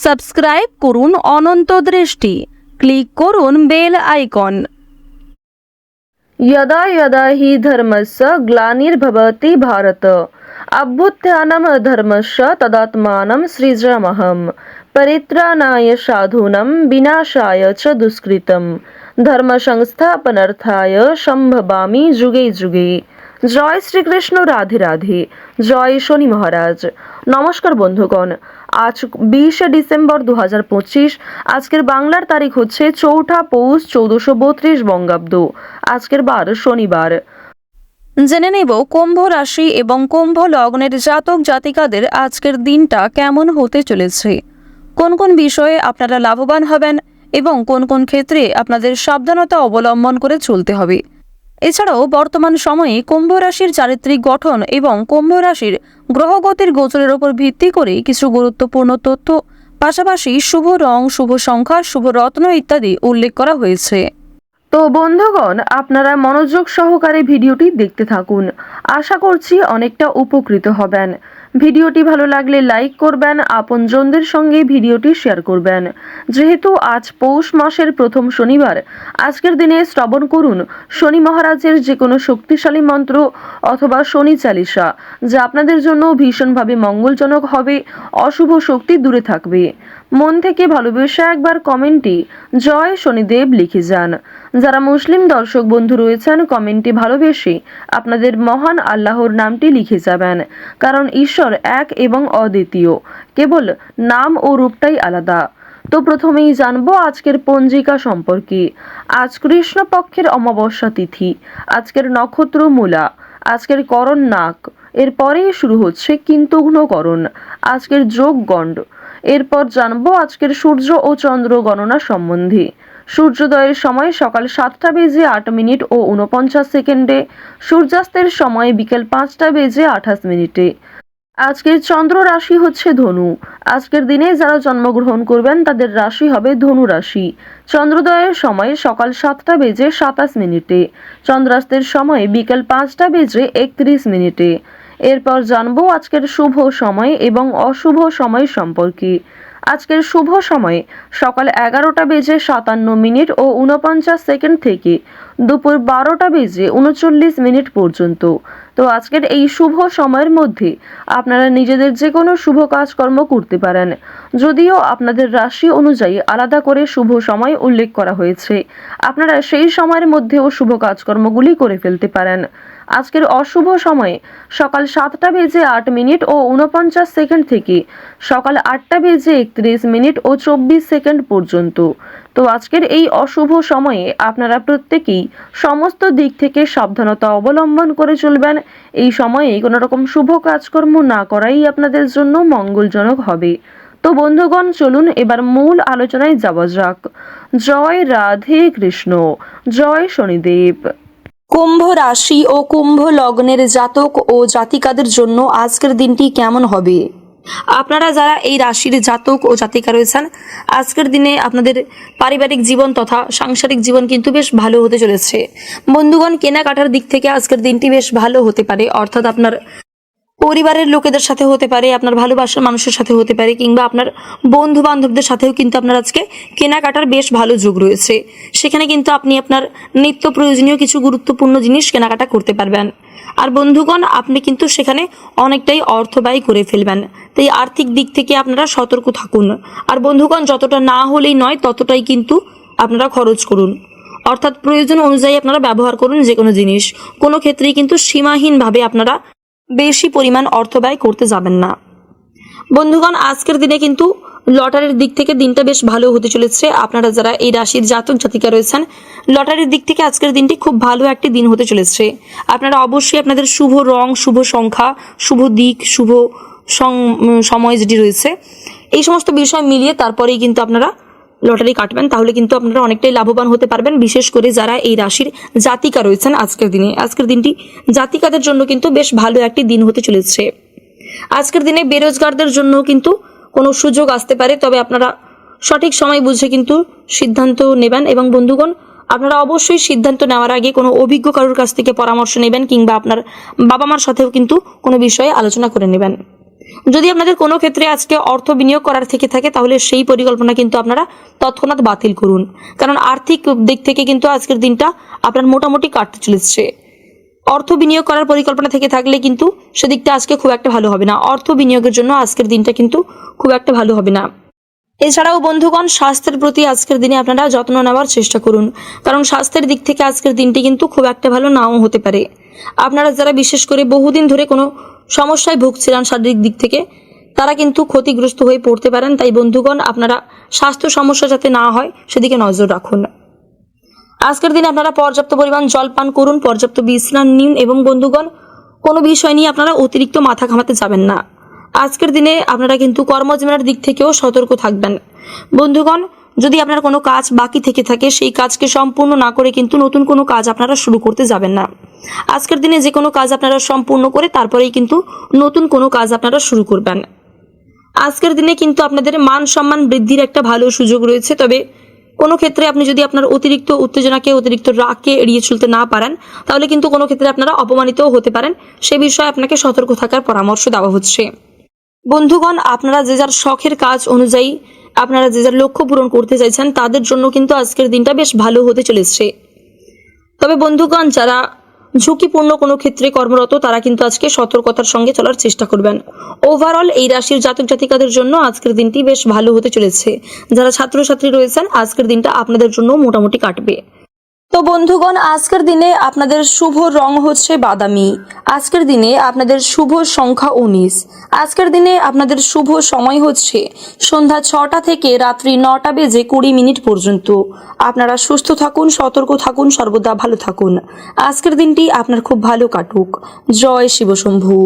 Subscribe করুন অনন্ত দৃষ্টি, click করুন বেল আইকন। यदा यदा हि धर्मस्य ग्लानिर्भवति भारत अभ्युत्थानम् अधर्मस्य तदात्मानं सृजाम्यहम् परित्राणाय साधूनां विनाशाय च दुष्कृतं धर्म संस्थापनार्थाय सम्भवामि जुगे जुगे। জয় শ্রীকৃষ্ণ, রাধে রাধে। জয় শনি মহারাজ। নমস্কার বন্ধুগণ, আজ 20 ডিসেম্বর 2025। আজকের বাংলার তারিখ হচ্ছে 4 পৌষ 1432 বঙ্গাব্দ। আজকের বার শনিবার। জেনে নেব কুম্ভ রাশি এবং কুম্ভ লগ্নের জাতক জাতিকাদের আজকের দিনটা কেমন হতে চলেছে, কোন কোন বিষয়ে আপনারা লাভবান হবেন এবং কোন কোন ক্ষেত্রে আপনাদের সাবধানতা অবলম্বন করে চলতে হবে। এছাড়াও বর্তমান সময়ে কুম্ভ রাশির চারিত্রিক গঠন এবং কুম্ভ রাশির গ্রহগতির গোচরের উপর ভিত্তি করে কিছু গুরুত্বপূর্ণ তথ্য, পাশাপাশি শুভ রং, শুভ সংখ্যা, শুভ রত্ন ইত্যাদি উল্লেখ করা হয়েছে। তো বন্ধুগণ, আপনারা মনোযোগ সহকারে ভিডিওটি দেখতে থাকুন। আশা করছি অনেকটা উপকৃত হবেন। ভিডিওটি ভালো লাগলে লাইক করবেন, আপনজনদের সঙ্গে ভিডিওটি শেয়ার করবেন। যেহেতু আজ পৌষ মাসের প্রথম শনিবার, আজকের দিনে শ্রবণ করুন শনি মহারাজের যে কোনো শক্তিশালী মন্ত্র অথবা শনি চালিসা, যা আপনাদের জন্য ভীষণভাবে মঙ্গলজনক হবে, অশুভ শক্তি দূরে থাকবে। মন থেকে ভালোবেসে একবার কমেন্টে জয় শনিদেব লিখে যান। যারা মুসলিম দর্শক বন্ধু রয়েছেন, কমেন্টে ভালোবেসে আপনাদের মহান আল্লাহর নামটি লিখে যাবেন, কারণ ঈশ্বর এক এবং অদ্বিতীয়, কেবল নাম ও রূপটাই আলাদা। তো প্রথমেই জানবো আজকের পঞ্জিকা সম্পর্কে। আজ কৃষ্ণপক্ষের অমাবস্যা তিথি, আজকের নক্ষত্র মূলা, আজকের করণ নাক, এরপরেই শুরু হচ্ছে কিন্তুঘ্নকরণ, আজকের যোগ গণ্ড। এরপর জানবো আজকের সূর্য ও চন্দ্র গণনা সম্বন্ধে। সূর্যোদয়ের সময় সকাল 7:08 ও 49 সেকেন্ডে, সূর্যাস্তের সময় বিকেল 5:28। আজকের চন্দ্র রাশি হচ্ছে ধনু। আজকের দিনে যারা জন্মগ্রহণ করবেন তাদের রাশি হবে ধনু রাশি। চন্দ্রোদয়ের সময় সকাল 7:27, চন্দ্রাস্তের সময় বিকেল 5:31। এরপর জানবো আজকের শুভ সময় এবং অশুভ সময় সম্পর্কে। আজকের শুভ সময় সকাল 11:57 ও 49 সেকেন্ড থেকে দুপুর 12:39 পর্যন্ত। তো আজকের এই শুভ সময়ের মধ্যে আপনারা নিজেদের যে কোনো শুভ কাজকর্ম করতে পারেন, যদিও আপনাদের রাশি অনুযায়ী আলাদা করে শুভ সময় উল্লেখ করা হয়েছে। আপনারা সেই সময়ের মধ্যেও শুভ কাজকর্মগুলি করে ফেলতে পারেন। আজকের অশুভ সময়ে সকাল 7:08 ও 49 সেকেন্ড থেকে সকাল 8:31 ও 24 সেকেন্ড পর্যন্ত। তো আজকের এই অশুভ সময়ে আপনারা প্রত্যেকেই সমস্ত দিক থেকে সাবধানতা অবলম্বন করে চলবেন। এই সময়ে কোনো রকম শুভ কাজকর্ম না করাই আপনাদের জন্য মঙ্গলজনক হবে। তো বন্ধুগণ, চলুন এবার মূল আলোচনায় যাওয়া যাক। জয় রাধে কৃষ্ণ, জয় শনিদেব। কুম্ভ রাশি ও কুম্ভ লগ্নের জাতক ও জাতিকাদের জন্য আজকের দিনটি কেমন হবে? আপনারা যারা এই রাশির জাতক ও জাতিকা রয়েছেন, আজকের দিনে আপনাদের পারিবারিক জীবন তথা সাংসারিক জীবন কিন্তু বেশ ভালো হতে চলেছে। বন্ধুগণ, কেনাকাটার দিক থেকে আজকের দিনটি বেশ ভালো হতে পারে, অর্থাৎ আপনার পরিবারের লোকেদের সাথে হতে পারে, আপনার ভালোবাসার মানুষের সাথে হতে পারে, কিংবা আপনার বন্ধু বান্ধবদের সাথেও কিন্তু আপনার আজকে কেনাকাটার বেশ ভালো যোগ রয়েছে। সেখানে কিন্তু আপনি আপনার নিত্য প্রয়োজনীয় কিছু গুরুত্বপূর্ণ জিনিস কেনাকাটা করতে পারবেন। আর বন্ধুগণ, আপনি কিন্তু সেখানে অনেকটাই অর্থ ব্যয় করে ফেলবেন, তাই আর্থিক দিক থেকে আপনারা সতর্ক থাকুন। আর বন্ধুগণ, যতটা না হলেই নয় ততটাই কিন্তু আপনারা খরচ করুন, অর্থাৎ প্রয়োজন অনুযায়ী আপনারা ব্যবহার করুন যে কোনো জিনিস। কোনো ক্ষেত্রেই কিন্তু সীমাহীনভাবে আপনারা বেশি পরিমাণ অর্থ ব্যয় করতে যাবেন না। বন্ধুগণ, আজকের দিনে কিন্তু লটারির দিক থেকে দিনটা বেশ ভালো হতে চলেছে। আপনারা যারা এই রাশির জাতক জাতিকা রয়েছেন, লটারির দিক থেকে আজকের দিনটি খুব ভালো একটি দিন হতে চলেছে। আপনারা অবশ্যই আপনাদের শুভ রং, শুভ সংখ্যা, শুভ দিক, শুভ সময় যেটি রয়েছে, এই সমস্ত বিষয় মিলিয়ে তারপরেই কিন্তু আপনারা লটারি কাটবেন, তাহলে কিন্তু আপনারা অনেকটাই লাভবান হতে পারবেন। বিশেষ করে যারা এই রাশির জাতিকা রয়েছেন, আজকের দিনটি জাতিকাদের জন্য কিন্তু বেশ ভালো একটি দিন হতে চলেছে। আজকের দিনে বেরোজগারদের জন্য কিন্তু কোনো সুযোগ আসতে পারে, তবে আপনারা সঠিক সময় বুঝে কিন্তু সিদ্ধান্ত নেবেন। এবং বন্ধুগণ, আপনারা অবশ্যই সিদ্ধান্ত নেওয়ার আগে কোনো অভিজ্ঞ কারোর কাছ থেকে পরামর্শ নেবেন, কিংবা আপনার বাবা মার সাথেও কিন্তু কোনো বিষয়ে আলোচনা করে নেবেন। যদি আপনাদের কোনো ক্ষেত্রে আজকে অর্থ বিনিয়োগ করার থেকে থাকে তাহলে সেই পরিকল্পনা কিন্তু আপনারা তৎক্ষণাৎ বাতিল করুন, কারণ আর্থিক দিক থেকে কিন্তু আজকের দিনটা আপনার মোটামুটি কাটতে চলেছে। অর্থ বিনিয়োগ করার পরিকল্পনা থেকে থাকলে কিন্তু সেদিকটা আজকে খুব একটা ভালো হবে না। অর্থ বিনিয়োগের জন্য আজকের দিনটা কিন্তু খুব একটা ভালো হবে না। এছাড়াও বন্ধুগণ, স্বাস্থ্যের প্রতি আজকের দিনে আপনারা যত্ন নেওয়ার চেষ্টা করুন, কারণ স্বাস্থ্যের দিক থেকে আজকের দিনটি কিন্তু খুব একটা ভালো নাও হতে পারে। আপনারা যারা বিশেষ করে বহুদিন ধরে কোনো সমস্যায় ভুগছিলেন শারীরিক দিক থেকে, তারা কিন্তু ক্ষতিগ্রস্ত হয়ে পড়তে পারেন। তাই বন্ধুগণ, আপনারা স্বাস্থ্য সমস্যা যাতে না হয় সেদিকে নজর রাখুন। আজকের দিনে আপনারা পর্যাপ্ত পরিমাণ জল পান করুন, পর্যাপ্ত বিশ্রাম নিন এবং বন্ধুগণ, কোনো বিষয় নিয়ে আপনারা অতিরিক্ত মাথা ঘামাতে যাবেন না। আজকের দিনে আপনারা কিন্তু কর্মজীবনের দিক থেকেও সতর্ক থাকবেন। বন্ধুগণ, যদি আপনার কোনো কাজ বাকি থেকে থাকে সেই কাজকে সম্পূর্ণ না করে কিন্তু নতুন কোনো কাজ আপনারা শুরু করতে যাবেন না। আজকের দিনে যে কোনো কাজ আপনারা সম্পূর্ণ করে তারপরেই কিন্তু নতুন কোনো কাজ আপনারা শুরু করবেন। আজকের দিনে কিন্তু আপনাদের মান সম্মান বৃদ্ধির একটা ভালো সুযোগ রয়েছে। তবে কোনো ক্ষেত্রে আপনি যদি আপনার অতিরিক্ত উত্তেজনাকে, অতিরিক্ত রাগকে এড়িয়ে চলতে না পারেন, তাহলে কিন্তু কোনো ক্ষেত্রে আপনারা অপমানিতও হতে পারেন। সে বিষয়ে আপনাকে সতর্ক থাকার পরামর্শ দেওয়া হচ্ছে। বন্ধুগণ, আপনারা যে যার শখের কাজ অনুযায়ী আপনারা যে যার লক্ষ্য পূরণ করতে চাইছেন তাদের জন্য কিন্তু আজকের দিনটা বেশ ভালো হতে চলেছে। তবে বন্ধুগণ, যারা ঝুঁকিপূর্ণ কোনো ক্ষেত্রে কর্মরত তারা কিন্তু আজকে সতর্কতার সঙ্গে চলার চেষ্টা করবেন। ওভারঅল এই রাশির জাতক জাতিকাদের জন্য আজকের দিনটি বেশ ভালো হতে চলেছে। যারা ছাত্রছাত্রী রয়েছেন আজকের দিনটা আপনাদের জন্য মোটামুটি কাটবে। তো বন্ধুগণ, আজকের দিনে আপনাদের শুভ রং হচ্ছে বাদামি। আজকের দিনে আপনাদের শুভ সংখ্যা 19। আজকের দিনে আপনাদের শুভ সময় হচ্ছে সন্ধ্যা 6টা থেকে রাত্রি 9টা বেজে 20 মিনিট পর্যন্ত। আপনারা সুস্থ থাকুন, সতর্ক থাকুন, সর্বদা ভালো থাকুন। আজকের দিনটি আপনার খুব ভালো কাটুক। জয় শিবশম্ভু।